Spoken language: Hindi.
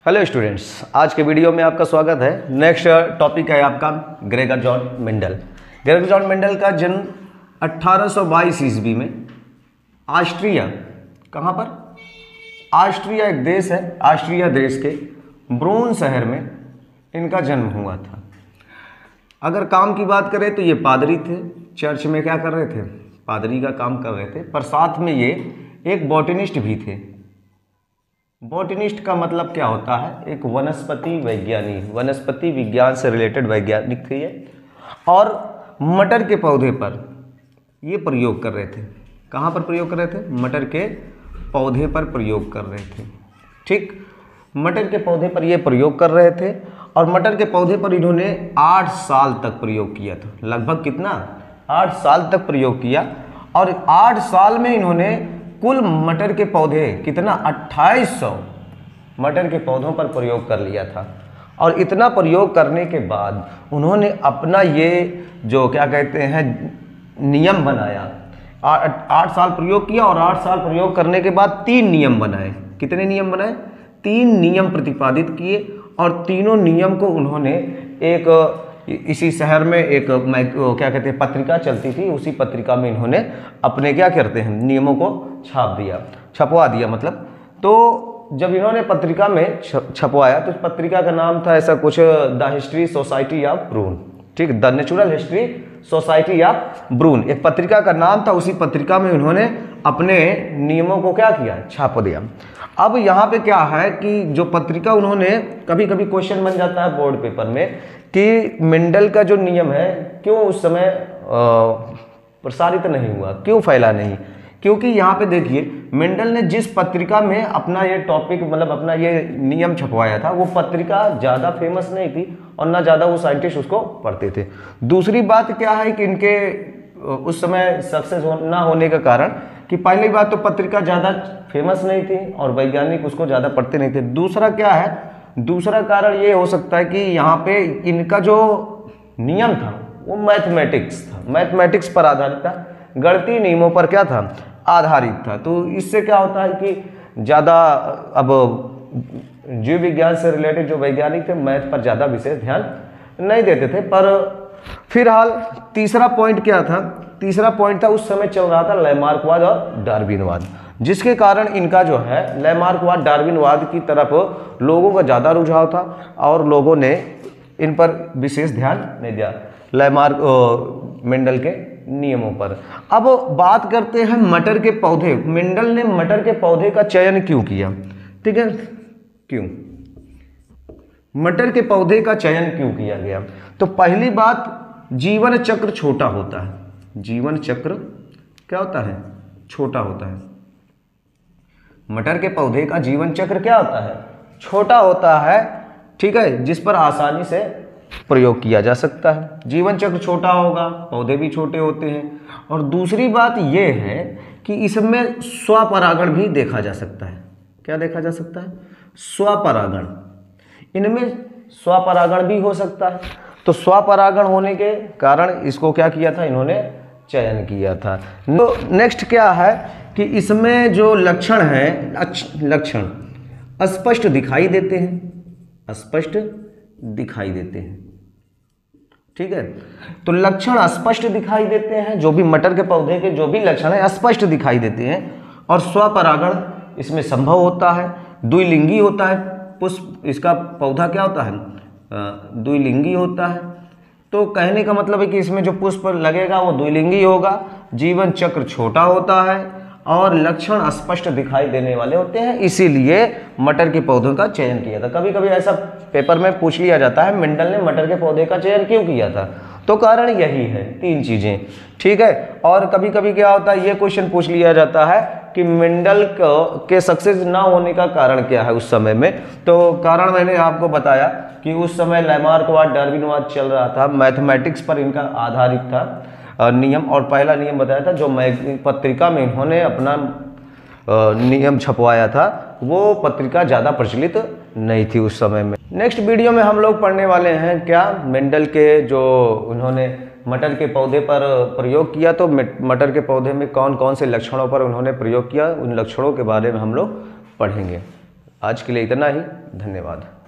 हेलो स्टूडेंट्स, आज के वीडियो में आपका स्वागत है। नेक्स्ट टॉपिक है आपका Gregor John Mendel. Gregor John Mendel का जन्म 1822 ईस्वी में ऑस्ट्रिया, कहाँ पर? ऑस्ट्रिया एक देश है, ऑस्ट्रिया देश के ब्रून शहर में इनका जन्म हुआ था। अगर काम की बात करें तो ये पादरी थे, चर्च में क्या कर रहे थे? पादरी का काम कर रहे थे, पर साथ में ये एक बॉटनिस्ट भी थे। बॉटनिस्ट का मतलब क्या होता है? एक वनस्पति वैज्ञानिक, वनस्पति विज्ञान से रिलेटेड वैज्ञानिक थे ये। और मटर के पौधे पर ये प्रयोग कर रहे थे। कहाँ पर प्रयोग कर रहे थे? मटर के पौधे पर प्रयोग कर रहे थे। ठीक, मटर के पौधे पर ये प्रयोग कर रहे थे और मटर के पौधे पर इन्होंने 8 साल तक प्रयोग किया था। लगभग कितना? 8 साल तक प्रयोग किया। और 8 साल में इन्होंने कुल मटर के पौधे कितना? 2800 मटर के पौधों पर प्रयोग कर लिया था। और इतना प्रयोग करने के बाद उन्होंने अपना ये जो क्या कहते हैं नियम बनाया। 8 साल प्रयोग किया और 8 साल प्रयोग करने के बाद 3 नियम बनाए। कितने नियम बनाए? 3 नियम प्रतिपादित किए और तीनों नियम को उन्होंने एक इसी शहर में एक क्या कहते हैं पत्रिका चलती थी, उसी पत्रिका में इन्होंने अपने क्या करते हैं नियमों को छाप दिया, छपवा दिया मतलब। तो जब इन्होंने पत्रिका में छपवाया तो उस पत्रिका का नाम था ऐसा कुछ, the history society of Brunn. ठीक, the natural history society of Brunn एक पत्रिका का नाम था। उसी पत्रिका में उन्होंने अपने नियमों को क्या किया? छाप दिया। अब यहाँ पे क्या है कि जो पत्रिका उन्होंने, कभी कभी क्वेश्चन बन जाता है बोर्ड पेपर में कि मेंडल का जो नियम है क्यों उस समय प्रसारित नहीं हुआ, क्यों फैला नहीं? क्योंकि यहाँ पे देखिए, मेंडल ने जिस पत्रिका में अपना ये टॉपिक मतलब अपना ये नियम छपवाया था, वो पत्रिका ज़्यादा फेमस नहीं थी और ना ज़्यादा वो साइंटिस्ट उसको पढ़ते थे। दूसरी बात क्या है कि इनके उस समय सक्सेस ना होने का कारण कि पहली बात तो पत्रिका ज़्यादा फेमस नहीं थी और वैज्ञानिक उसको ज़्यादा पढ़ते नहीं थे। दूसरा क्या है? दूसरा कारण ये हो सकता है कि यहाँ पे इनका जो नियम था वो मैथमेटिक्स था, मैथमेटिक्स पर आधारित था, गणितीय नियमों पर क्या था? आधारित था। तो इससे क्या होता है कि ज़्यादा अब जीव विज्ञान से रिलेटेड जो वैज्ञानिक थे मैथ पर ज़्यादा विशेष ध्यान नहीं देते थे। पर फिलहाल तीसरा पॉइंट क्या था? तीसरा पॉइंट था उस समय चल रहा था लैमार्कवाद और डार्विनवाद, जिसके कारण इनका जो है लैमार्कवाद डार्विनवाद की तरफ लोगों का ज़्यादा रुझाव था और लोगों ने इन पर विशेष ध्यान नहीं दिया, लैमार्क मेंडल के नियमों पर। अब बात करते हैं मटर के पौधे। मेंडल ने मटर के पौधे का चयन क्यों किया? ठीक है, क्यों मटर के पौधे का चयन क्यों किया गया? तो पहली बात, जीवन चक्र छोटा होता है। जीवन चक्र क्या होता है? छोटा होता है। मटर के पौधे का जीवन चक्र क्या होता है? छोटा होता है। ठीक है, जिस पर आसानी से प्रयोग किया जा सकता है। जीवन चक्र छोटा होगा, पौधे भी छोटे होते हैं। और दूसरी बात यह है कि इसमें स्वपरागण भी देखा जा सकता है। क्या देखा जा सकता है? स्वपरागण। इनमें स्वपरागण भी हो सकता है। तो स्वपरागण होने के कारण इसको क्या किया था? इन्होंने चयन किया था। तो नेक्स्ट क्या है कि इसमें जो लक्षण हैं, लक्षण स्पष्ट दिखाई देते हैं, स्पष्ट दिखाई देते हैं। ठीक है, तो लक्षण स्पष्ट दिखाई देते हैं। जो भी मटर के पौधे के जो भी लक्षण हैं स्पष्ट दिखाई देते हैं। और स्वपरागण इसमें संभव होता है। द्विलिंगी होता है पुष्प, इसका पौधा क्या होता है? द्विलिंगी होता है। तो कहने का मतलब है कि इसमें जो पुष्प लगेगा वो द्विलिंगी होगा, जीवन चक्र छोटा होता है और लक्षण स्पष्ट दिखाई देने वाले होते हैं। इसीलिए मटर के पौधों का चयन किया था। कभी कभी ऐसा पेपर में पूछ लिया जाता है मेंडल ने मटर के पौधे का चयन क्यों किया था? तो कारण यही है, 3 चीजें। ठीक है, और कभी कभी क्या होता है ये क्वेश्चन पूछ लिया जाता है कि मेंडल के सक्सेस ना होने का कारण क्या है उस समय में। तो कारण मैंने आपको बताया कि उस समय लैमार्कवाद डार्विनवाद चल रहा था, मैथमेटिक्स पर इनका आधारित था नियम। और पहला नियम बताया था जो पत्रिका में इन्होंने अपना नियम छपवाया था, वो पत्रिका ज़्यादा प्रचलित नहीं थी उस समय में। नेक्स्ट वीडियो में हम लोग पढ़ने वाले हैं क्या? मेंडल के जो उन्होंने मटर के पौधे पर प्रयोग किया, तो मटर के पौधे में कौन कौन से लक्षणों पर उन्होंने प्रयोग किया, उन लक्षणों के बारे में हम लोग पढ़ेंगे। आज के लिए इतना ही, धन्यवाद।